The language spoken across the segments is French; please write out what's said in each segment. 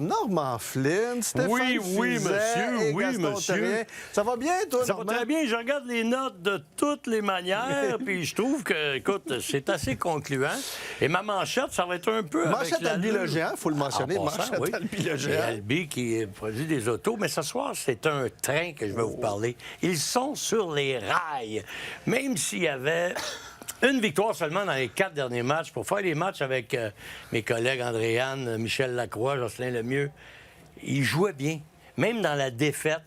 Normand Flynn, Stéphane Oui, Fizet monsieur, et oui, Gaston monsieur. Terrien. Ça va bien, toi, Ça va Normand? très bien. Je regarde les notes de toutes les manières, puis je trouve que, écoute, c'est assez concluant. Et ma manchette, ça va être un peu Manchette avec Albi l'allure. le géant, il faut le mentionner. En passant, Manchette oui. Albi le Et géant. Albi qui produit des autos. Mais ce soir, c'est un train que je vais vous parler. Ils sont sur les rails. Même s'il y avait une victoire seulement dans les 4 derniers matchs, pour faire les matchs avec mes collègues Andréane, Michel Lacroix, Jocelyn Lemieux, ils jouaient bien. Même dans la défaite,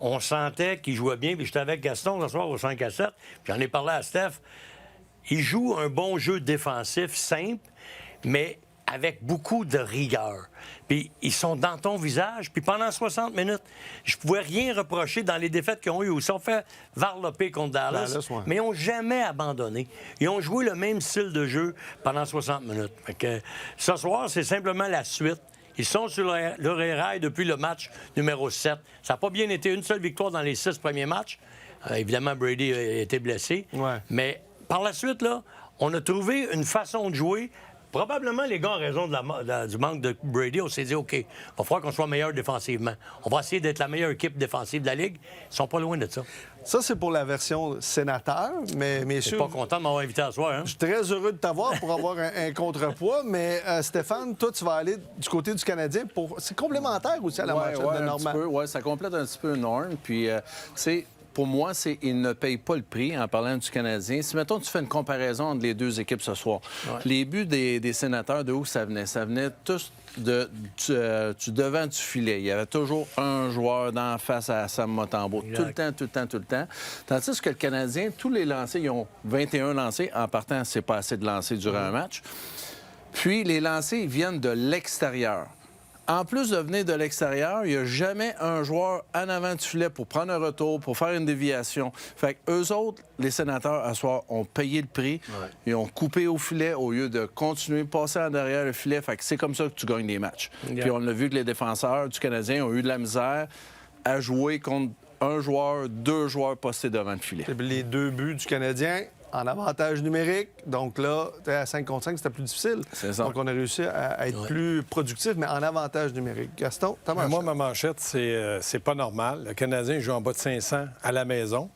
on sentait qu'ils jouaient bien. Puis j'étais avec Gaston ce soir au 5-7, puis j'en ai parlé à Steph. Ils jouent un bon jeu défensif, simple, mais avec beaucoup de rigueur. Puis ils sont dans ton visage. Puis pendant 60 minutes, je pouvais rien reprocher dans les défaites qu'ils ont eues. Ils se sont fait varloper contre Dallas, Ouais. mais ils n'ont jamais abandonné. Ils ont joué le même style de jeu pendant 60 minutes. Fait que, ce soir, c'est simplement la suite. Ils sont sur leur rail depuis le match numéro 7. Ça n'a pas bien été une seule victoire dans les 6 premiers matchs. Évidemment, Brady a été blessé. Ouais. Mais par la suite, là, on a trouvé une façon de jouer. Probablement, les gars, en raison du manque de Brady, on s'est dit, OK, il va falloir qu'on soit meilleur défensivement. On va essayer d'être la meilleure équipe défensive de la Ligue. Ils sont pas loin de ça. Ça, c'est pour la version sénateur, mais Je suis messieurs... pas content de m'avoir invité à soir, hein? Je suis très heureux de t'avoir pour avoir un contrepoids, mais Stéphane, toi, tu vas aller du côté du Canadien pour... C'est complémentaire aussi à la manchette de Normand. Oui, ça complète un petit peu Norm. Puis, tu sais, pour moi, il ne paye pas le prix en parlant du Canadien. Si, mettons, tu fais une comparaison entre les deux équipes ce soir, les buts des sénateurs, de où ça venait? Ça venait tous du devant du filet. Il y avait toujours un joueur d'en face à Sam Montembeault. Tout le temps. Tandis que le Canadien, tous les lancers, ils ont 21 lancers. En partant, c'est pas assez de lancers durant un match. Puis, les lancers, ils viennent de l'extérieur. En plus de venir de l'extérieur, il n'y a jamais un joueur en avant du filet pour prendre un retour, pour faire une déviation. Fait que eux autres, les sénateurs, à soir, ont payé le prix. Ouais. Ils ont coupé au filet au lieu de continuer de passer en derrière le filet. Fait que c'est comme ça que tu gagnes des matchs. Yeah. Puis on a vu que les défenseurs du Canadien ont eu de la misère à jouer contre un joueur, 2 joueurs postés devant le filet. Les 2 buts du Canadien en avantage numérique. Donc là, à 5 contre 5, c'était plus difficile. C'est ça. Donc on a réussi à être plus productif, mais en avantage numérique. Gaston, ta manchette? Moi, ma manchette, c'est pas normal. Le Canadien joue en bas de 500 à la maison,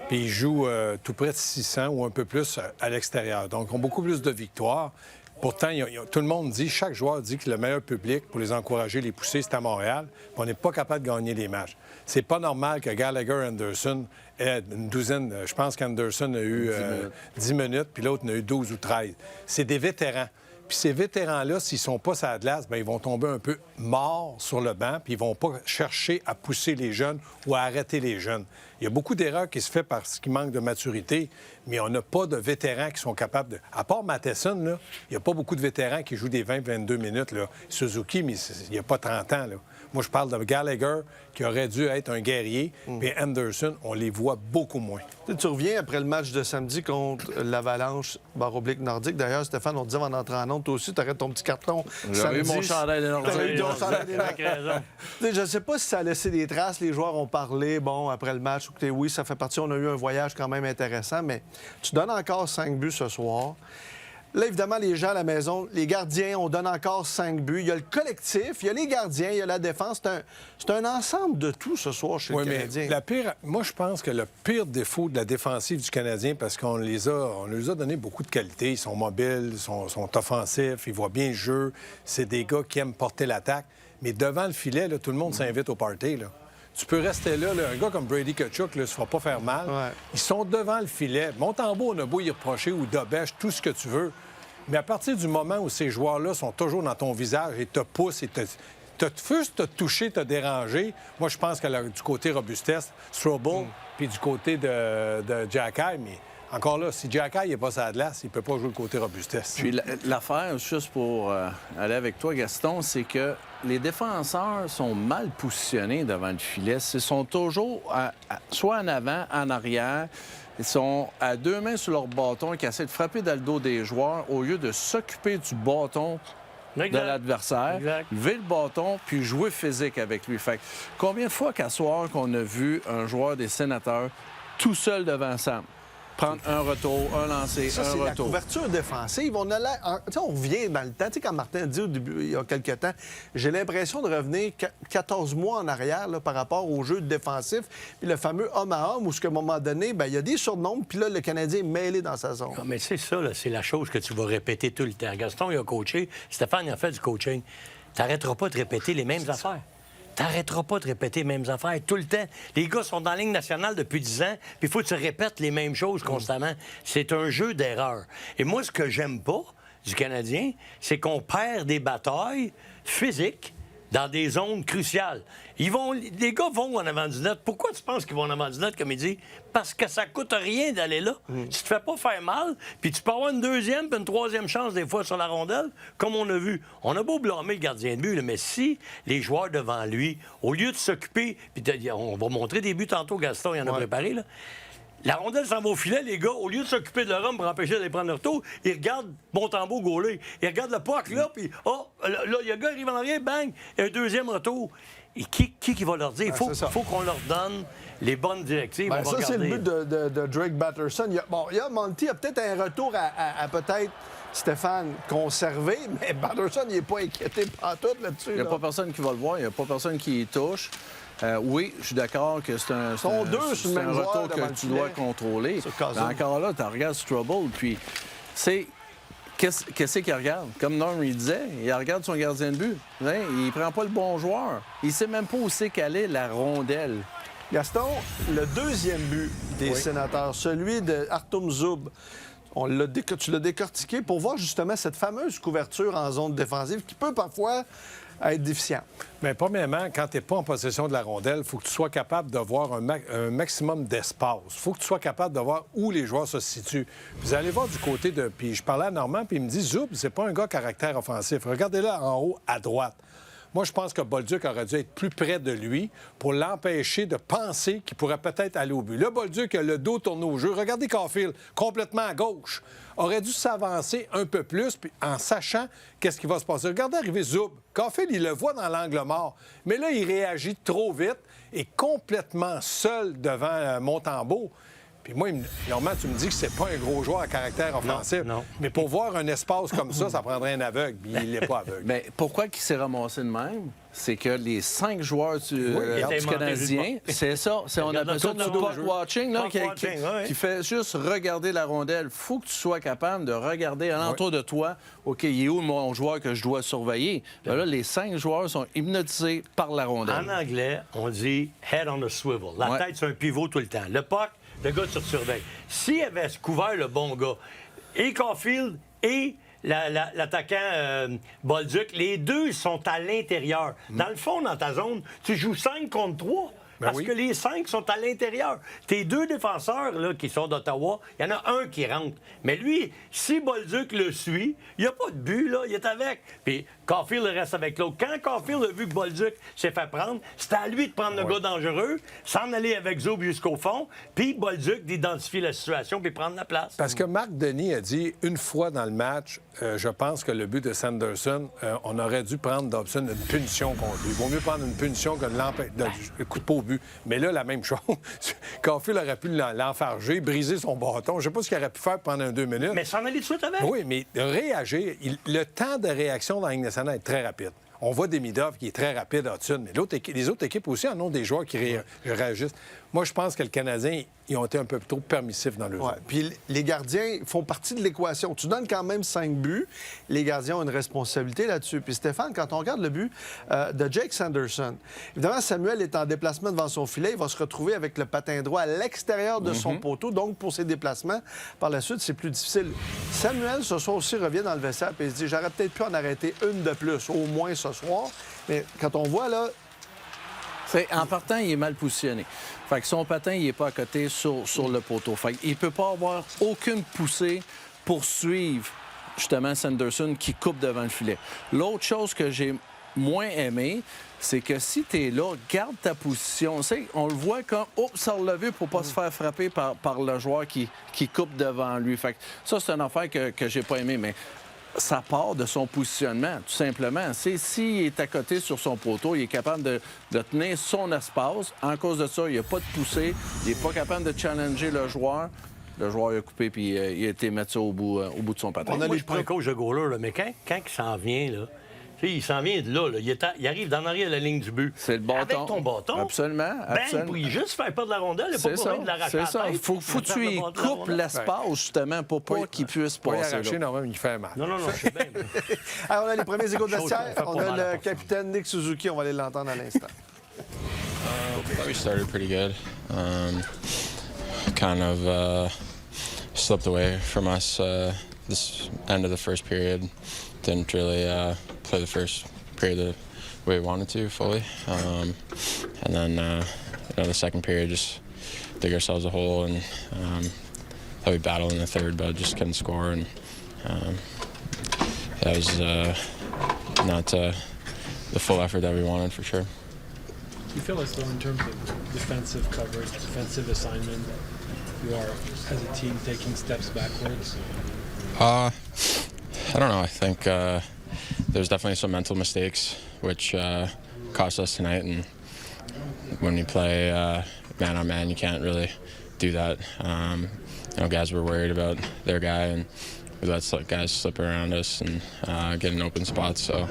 puis il joue tout près de 600 ou un peu plus à l'extérieur. Donc, ils ont beaucoup plus de victoires. Pourtant, tout le monde dit, chaque joueur dit que le meilleur public pour les encourager, les pousser, c'est à Montréal. Puis on n'est pas capable de gagner les matchs. C'est pas normal que Gallagher et Anderson aient une douzaine. Je pense qu'Anderson a eu 10 minutes, puis l'autre en a eu 12 ou 13. C'est des vétérans. Puis ces vétérans-là, s'ils ne sont pas sur la glace, bien, ils vont tomber un peu morts sur le banc, puis ils ne vont pas chercher à pousser les jeunes ou à arrêter les jeunes. Il y a beaucoup d'erreurs qui se font parce qu'il manque de maturité, mais on n'a pas de vétérans qui sont capables de... À part Matheson, là, il n'y a pas beaucoup de vétérans qui jouent des 20-22 minutes. Là. Suzuki, mais il n'y a pas 30 ans. Là. Moi, je parle de Gallagher, qui aurait dû être un guerrier, puis Anderson, on les voit beaucoup moins. Tu reviens après le match de samedi contre l'Avalanche /Nordique. D'ailleurs, Stéphane, on te disait en entrant en onde, toi aussi, tu arrêtes ton petit carton. J'avais eu mon chandail des Nordiques. Je ne sais pas si ça a laissé des traces. Les joueurs ont parlé, après le match. Écoutez, oui, ça fait partie. On a eu un voyage quand même intéressant, mais tu donnes encore 5 buts ce soir. Là, évidemment, les gens à la maison, les gardiens, on donne encore 5 buts. Il y a le collectif, il y a les gardiens, il y a la défense. C'est un ensemble de tout ce soir chez le Canadien. Moi, je pense que le pire défaut de la défensive du Canadien, parce qu'on les a donné beaucoup de qualités. Ils sont mobiles, ils sont offensifs, ils voient bien le jeu. C'est des gars qui aiment porter l'attaque. Mais devant le filet, là, tout le monde s'invite au party. Là. Tu peux rester là. Un gars comme Brady Tkachuk ne se fera pas faire mal. Ouais. Ils sont devant le filet. Montembeault, on a beau y reprocher, ou Dobèche, tout ce que tu veux. Mais à partir du moment où ces joueurs-là sont toujours dans ton visage et te poussent et juste te toucher, te déranger, moi, je pense que du côté robustesse, Strobel, puis du côté de Jacky, mais encore là, si Jacky n'est pas sur la glace, il ne peut pas jouer le côté robustesse. Puis l'affaire, juste pour aller avec toi, Gaston, c'est que les défenseurs sont mal positionnés devant le filet. Ils sont toujours soit en avant, en arrière. Ils sont à 2 mains sur leur bâton et qui essaient de frapper dans le dos des joueurs au lieu de s'occuper du bâton de l'adversaire, lever le bâton puis jouer physique avec lui. Fait que, combien de fois qu'à soir qu'on a vu un joueur des Sénateurs tout seul devant Sam? prendre un retour, un lancer, Ça, un c'est la retour. couverture défensive. On revient dans le temps. Tu sais, quand Martin a dit au début, il y a quelques temps, j'ai l'impression de revenir 14 mois en arrière là, par rapport au jeu défensif. Puis le fameux homme à homme, où, à un moment donné, bien, il y a des surnombres, puis là, le Canadien est mêlé dans sa zone. Ah, mais c'est ça, là, c'est la chose que tu vas répéter tout le temps. Gaston, il a coaché. Stéphane, il a fait du coaching. T'arrêteras pas de répéter les mêmes affaires. T'arrêteras pas de répéter les mêmes affaires tout le temps. Les gars sont dans la Ligue nationale depuis 10 ans, puis il faut que tu répètes les mêmes choses constamment. C'est un jeu d'erreur. Et moi, ce que j'aime pas du Canadien, c'est qu'on perd des batailles physiques dans des zones cruciales. Les gars vont en avant du net. Pourquoi tu penses qu'ils vont en avant du net, comme il dit? Parce que ça coûte rien d'aller là. Tu te fais pas faire mal, puis tu peux avoir une deuxième puis une troisième chance des fois sur la rondelle, comme on a vu. On a beau blâmer le gardien de but, là, mais si les joueurs devant lui, au lieu de s'occuper, puis on va montrer des buts tantôt, Gaston, il en a préparé, là. La rondelle s'en va au filet, les gars. Au lieu de s'occuper de leur homme pour empêcher d'aller prendre leur tour, ils regardent Montembeault gauler. Ils regardent le puck là, puis là, il y a un gars qui arrive en arrière, bang, il y a un deuxième retour. Et qui va leur dire? Il faut qu'on leur donne les bonnes directives. Ben, ça, c'est le but de Drake Batterson. Il y a Monty, il y a peut-être un retour à peut-être Stéphane conservé, mais Batterson, il n'est pas inquiété pantoute là-dessus. Il n'y a pas personne qui va le voir, il n'y a pas personne qui y touche. Oui, je suis d'accord que c'est un retour que tu dois contrôler. Mais encore là, tu regardes Struble, puis c'est... Qu'est-ce qu'il regarde? Comme Norm il disait, il regarde son gardien de but. Hein? Il prend pas le bon joueur. Il sait même pas où c'est qu'elle est, la rondelle. Gaston, le deuxième but des Sénateurs, celui de Artem Zub, tu l'as décortiqué pour voir justement cette fameuse couverture en zone défensive qui peut parfois être déficiente. Bien, premièrement, quand tu n'es pas en possession de la rondelle, il faut que tu sois capable d'avoir un maximum d'espace. Il faut que tu sois capable de voir où les joueurs se situent. Vous allez voir du côté de... Puis je parlais à Normand, puis il me dit, Zub, c'est pas un gars caractère offensif. Regardez là en haut, à droite. Moi, je pense que Bolduc aurait dû être plus près de lui pour l'empêcher de penser qu'il pourrait peut-être aller au but. Là, Bolduc a le dos tourné au jeu. Regardez Caulfield, complètement à gauche. Aurait dû s'avancer un peu plus, puis en sachant qu'est-ce qui va se passer. Regardez arriver Zub. Caulfield, il le voit dans l'angle mort. Mais là, il réagit trop vite et complètement seul devant Montembeault. Puis moi, normalement, tu me dis que c'est pas un gros joueur à caractère offensif. Non. Mais pour voir un espace comme ça prendrait un aveugle. Puis il n'est pas aveugle. Mais pourquoi il s'est ramassé de même? C'est que les 5 joueurs du Canadien, c'est ça. On appelle ça du puck-watching, qui fait juste regarder la rondelle. Il faut que tu sois capable de regarder alentour de toi. OK, il est où mon joueur que je dois surveiller? Ben là, les 5 joueurs sont hypnotisés par la rondelle. En anglais, on dit « head on a swivel ». La tête, c'est un pivot tout le temps. Le puck, le gars, tu surveilles. S'il avait couvert le bon gars, et Caulfield et l'attaquant Bolduc, les deux sont à l'intérieur. Dans le fond, dans ta zone, tu joues 5 contre 3. Parce que les 5 sont à l'intérieur. Tes 2 défenseurs là, qui sont d'Ottawa, il y en a un qui rentre. Mais lui, si Bolduc le suit, il n'y a pas de but, là, il est avec. Puis Caulfield reste avec l'autre. Quand Caulfield a vu que Bolduc s'est fait prendre, c'était à lui de prendre le gars dangereux, s'en aller avec Zub jusqu'au fond, puis Bolduc d'identifier la situation puis prendre la place. Parce que Marc Denis a dit une fois dans le match, je pense que le but de Sanderson, on aurait dû prendre Dobson une punition contre lui. Il vaut mieux prendre une punition que le coup de peau au but. Mais là, la même chose. Caulfield aurait pu l'enfarger, briser son bâton. Je ne sais pas ce qu'il aurait pu faire pendant 2 minutes. Mais s'en aller tout de suite avec. Oui, mais réagir, le temps de réaction dans la Ligue nationale est très rapide. On voit Demidov qui est très rapide à Hudson, mais les autres équipes aussi en ont des joueurs qui réagissent. Moi, je pense que le Canadien, ils ont été un peu trop permissifs dans le jeu. Puis les gardiens font partie de l'équation. Tu donnes quand même 5 buts. Les gardiens ont une responsabilité là-dessus. Puis Stéphane, quand on regarde le but de Jake Sanderson, évidemment, Samuel est en déplacement devant son filet. Il va se retrouver avec le patin droit à l'extérieur de son poteau. Donc, pour ses déplacements, par la suite, c'est plus difficile. Samuel, ce soir aussi, revient dans le vestiaire et il se dit, j'aurais peut-être pu en arrêter une de plus, au moins ce soir. Mais quand on voit, là... En partant, il est mal positionné. Fait que son patin, il n'est pas à côté sur le poteau. Fait qu'il ne peut pas avoir aucune poussée pour suivre, justement, Sanderson qui coupe devant le filet. L'autre chose que j'ai moins aimé, c'est que si tu es là, garde ta position. On le voit quand, ça relevé pour pas se faire frapper par le joueur qui coupe devant lui. Fait que ça, c'est une affaire que j'ai pas aimé, mais... Ça part de son positionnement, tout simplement. S'il est à côté sur son poteau, il est capable de tenir son espace. En cause de ça, il n'y a pas de poussée. Il n'est pas capable de challenger le joueur. Le joueur a coupé, puis il a été mettre ça au bout de son patin. Moi, je suis pas un coach de goaler, là, mais quand il s'en vient, là, tu sais, il s'en vient de là. Il arrive d'en arrière de la ligne du but. C'est le bâton. Avec ton bâton. Absolument. Ben, puis juste faire perdre la rondelle, il n'est pas besoin de l'arracher à la C'est ça. tête. Faut que tu y coupes l'espace, justement, pour pas qu'il puisse Pas y passer arracher, là. normalement, il fait mal. Non, je sais bien. Alors, on a les premiers échos de Chose vestiaire. qu'on fait On pas a mal à le personne. capitaine Nick Suzuki. On va aller l'entendre à l'instant. I thought we started pretty good. Kind of slipped away from us this end of the first period. Didn't really play the first period the way we wanted to fully. And then the second period just dig ourselves a hole and thought we battled in the third, but just couldn't score. And that was not the full effort that we wanted for sure. Do you feel as though in terms of defensive coverage, defensive assignment, you are, as a team, taking steps backwards? I don't know. I think there's definitely some mental mistakes which cost us tonight. And when you play man on man, you can't really do that. Guys were worried about their guy, and we let guys slip around us and get in open spots. So,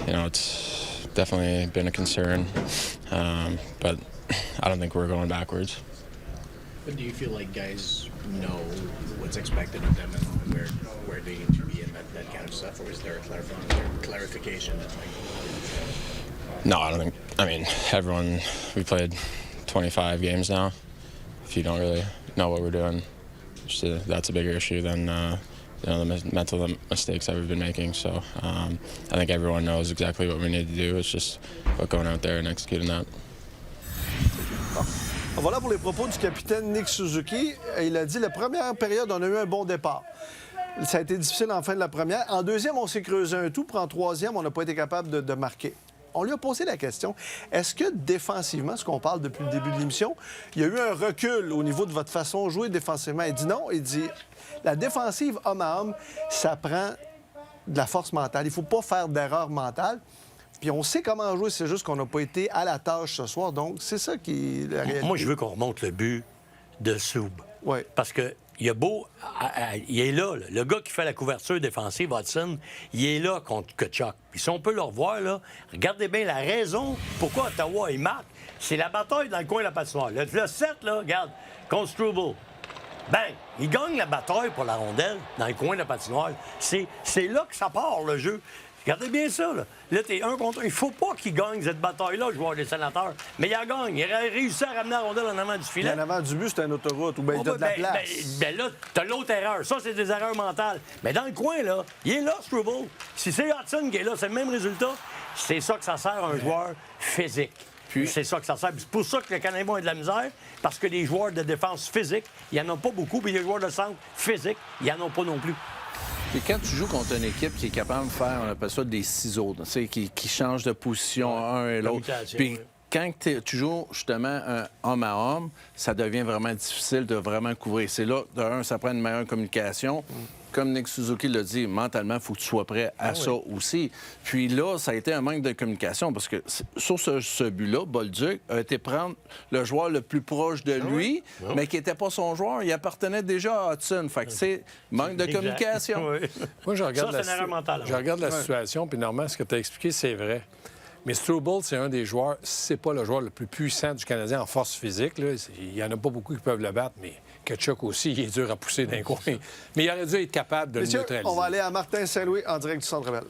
it's definitely been a concern, but I don't think we're going backwards. But do you feel like guys know what's expected of them and where they need to be and that kind of stuff, or is there a clarification? No, I don't think. I mean, we played 25 games now. If you don't really know what we're doing, that's a bigger issue than the mental mistakes that we've been making. So I think everyone knows exactly what we need to do. It's just about going out there and executing that. Voilà pour les propos du capitaine Nick Suzuki. Il a dit la première période, on a eu un bon départ. Ça a été difficile en fin de la première. En deuxième, on s'est creusé un tout. Puis en troisième, on n'a pas été capable de marquer. On lui a posé la question, est-ce que défensivement, ce qu'on parle depuis le début de l'émission, il y a eu un recul au niveau de votre façon de jouer défensivement? Il dit non. Il dit, la défensive homme à homme, ça prend de la force mentale. Il ne faut pas faire d'erreur mentale. Puis on sait comment jouer, c'est juste qu'on n'a pas été à la tâche ce soir. Donc, c'est ça qui est la réalité. Moi, je veux qu'on remonte le but de Soub. Oui. Parce que il a beau... il est là, le gars qui fait la couverture défensive, Hudson, il est là contre Tkachuk. Puis si on peut le revoir, là, regardez bien la raison pourquoi Ottawa, il marque, c'est la bataille dans le coin de la patinoire. Le 7, là, regarde, contre Struble. Ben, il gagne la bataille pour la rondelle dans le coin de la patinoire. C'est là que ça part, le jeu. Regardez bien ça, là. Là, t'es un contre un. Il faut pas qu'il gagne cette bataille-là, le joueur des Sénateurs. Mais il a gagné. Il a réussi à ramener la rondelle en avant du filet. En avant du but, c'est une autoroute où il y a de la place. Ben là, t'as l'autre erreur. Ça, c'est des erreurs mentales. Mais dans le coin, là, il est là, Struble. Si c'est Hudson qui est là, c'est le même résultat. C'est ça que ça sert à un joueur physique. Puis c'est ça que ça sert. C'est pour ça que le Canadien vont avoir de la misère, parce que les joueurs de défense physique, il n'y en a pas beaucoup. Puis les joueurs de centre physique, il n'y en a pas non plus. Et quand tu joues contre une équipe qui est capable de faire, on appelle ça des ciseaux, tu sais, qui change de position un et l'autre. Puis quand tu joues justement un homme à homme, ça devient vraiment difficile de vraiment couvrir. C'est là, de un, ça prend une meilleure communication. Comme Nick Suzuki l'a dit, mentalement, il faut que tu sois prêt à ça aussi. Puis là, ça a été un manque de communication parce que sur ce but-là, Bolduc a été prendre le joueur le plus proche de lui, mais qui n'était pas son joueur. Il appartenait déjà à Hudson. Fait que c'est manque de communication. Moi, je regarde Ça, c'est une erreur mentale. Je regarde la situation, puis normalement, ce que tu as expliqué, c'est vrai. Mais Struble, c'est un des joueurs, c'est pas le joueur le plus puissant du Canadien en force physique. Là. Il n'y en a pas beaucoup qui peuvent le battre, mais Tkachuk aussi, il est dur à pousser d'un coin. Mais il aurait dû être capable de le neutraliser. On va aller à Martin Saint-Louis en direct du Centre Bell.